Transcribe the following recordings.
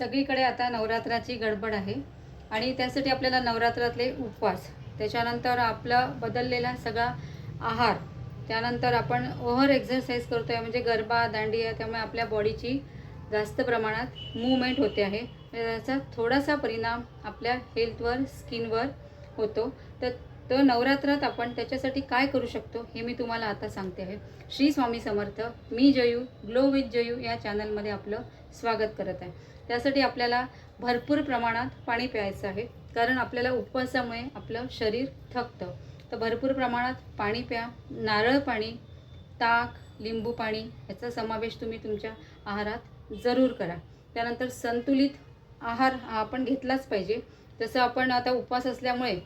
सगळीकडे आता नवरात्राची गडबड आहे आणि त्यासाठी आपल्याला नवरात्रातले उपवास, त्याच्यानंतर आपला बदललेला सगळा आहार, त्यानंतर आपण ओव्हर एक्झरसाइज करतो आहे म्हणजे गरबा दांडिया, त्यामुळे आपल्या बॉडीची जास्त प्रमाणात मूवमेंट होते आहे. त्याचा थोडासा परिणाम आपल्या हेल्थवर स्किनवर होतो. तर नवरात्रात आपण त्याच्यासाठी काय करू शकतो हे मी तुम्हाला आता सांगते आहे. श्री स्वामी समर्थ. मी जयू, ग्लो विथ जयू या चॅनलमध्ये आपलं स्वागत करत आहे. त्यासाठी आपल्याला भरपूर प्रमाणात पाणी प्यायचं आहे, कारण आपल्याला उपवासामुळे आपलं शरीर थकतं. तर भरपूर प्रमाणात पाणी प्या. नारळ पाणी, ताक, लिंबू पाणी याचा समावेश तुम्ही तुमच्या आहारात जरूर करा. त्यानंतर संतुलित आहार हा आपण घेतलाच पाहिजे. जसं आपण आता उपवास असल्यामुळे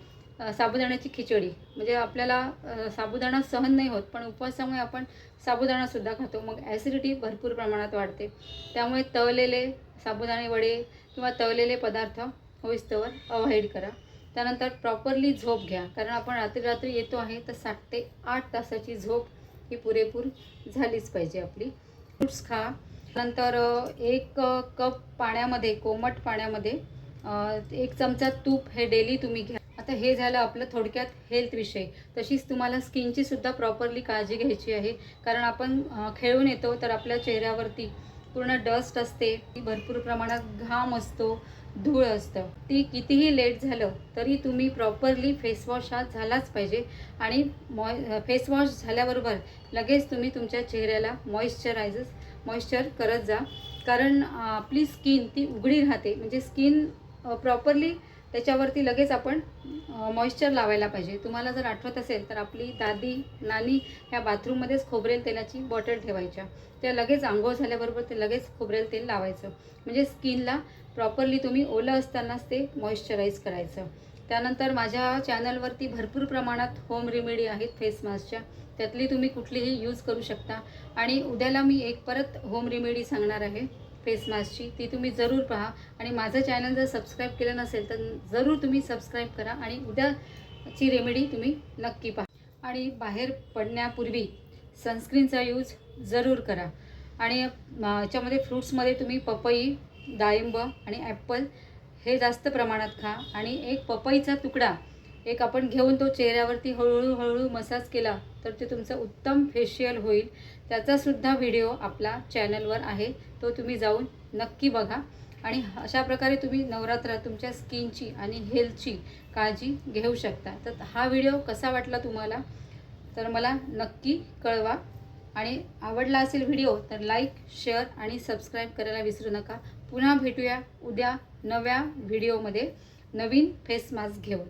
साबुदाण्याची खिचडी, म्हणजे आपल्याला साबुदाणा सहन नाही होत, पण उपवासामुळे आपण साबुदाणासुद्धा खातो, मग ॲसिडिटी भरपूर प्रमाणात वाढते. त्यामुळे तळलेले साबुदाणे वडे किंवा तळलेले पदार्थ होईस्तोवर अवॉइड करा. त्यानंतर प्रॉपरली झोप घ्या, कारण आपण रात्री येतो आहे, तर 7 ते 8 तासाची झोप ही पुरेपूर झालीच पाहिजे आपली. फ्रूट्स खा. नंतर 1 कप पाण्यामध्ये, कोमट पाण्यामध्ये 1 चमचा तूप हे डेली तुम्ही घ्या. आता हे झालं आपलं थोडक्यात हेल्थ विषय. तशीच तुम्हाला स्किनची सुद्धा प्रॉपरली काळजी घ्यायची आहे, कारण आपण खेळून येतो तर आपल्या चेहऱ्यावरती पूर्ण डस्ट असते, भरपूर प्रमाणात घाम असतो, धूळ असतं. ती कितीही लेट झालं तरी तुम्ही प्रॉपरली फेसवॉश हा झालाच पाहिजे. आणि फेसवॉश झाल्याबरोबर लगेच तुम्ही तुमच्या चेहऱ्याला मॉइश्चर करत जा, कारण आपली स्किन ती उघडी राहते. म्हणजे स्किन प्रॉपरली त्याच्यावरती लगेच आपण मॉइश्चर लावायला पाहिजे. तुम्हाला जर आठवत असेल तर आपली दादी नानी ह्या बाथरूममध्येच खोबरेल तेलाची बॉटल ठेवायच्या. त्या लगेच अंघोळ झाल्याबरोबर ते लगेच खोबरेल तेल लावायचं, म्हणजे स्किनला प्रॉपरली तुम्ही ओलं असतानाच ते मॉइश्चराईज करायचं. त्यानंतर माझ्या चॅनलवरती भरपूर प्रमाणात होम रेमेडी आहेत फेस मास्कच्या, त्यातली तुम्ही कुठलीही यूज करू शकता. आणि उद्याला मी एक परत होम रेमेडी सांगणार आहे फेस मास्कची, ती तुम्ही जरूर पहा. आणि माझं चॅनल जर सबस्क्राईब केलं नसेल तर जरूर तुम्ही सबस्क्राईब करा आणि उद्याची रेमेडी तुम्ही नक्की पहा. आणि बाहेर पडण्यापूर्वी सनस्क्रीनचा यूज जरूर करा. आणि याच्यामध्ये फ्रूट्समध्ये तुम्ही पपई, डाळिंब आणि ॲपल हे जास्त प्रमाणात खा. आणि एक पपईचा तुकडा एक आपण घेऊन तो चेहऱ्यावरती हळूहळू मसाज केला तर ते तुमचं उत्तम फेशियल होईल. त्याचासुद्धा व्हिडिओ आपला चॅनलवर आहे, तो तुम्ही जाऊन नक्की बघा. आणि अशा प्रकारे तुम्ही नवरात्रात तुमच्या स्किनची आणि हेल्थची काळजी घेऊ शकता. तर हा व्हिडिओ कसा वाटला तुम्हाला तर मला नक्की कळवा. आणि आवडला असेल व्हिडिओ तर लाईक, शेअर आणि सबस्क्राईब करायला विसरू नका. पुन्हा भेटूया उद्या नव्या व्हिडिओमध्ये नवीन फेस मास्क घेऊन.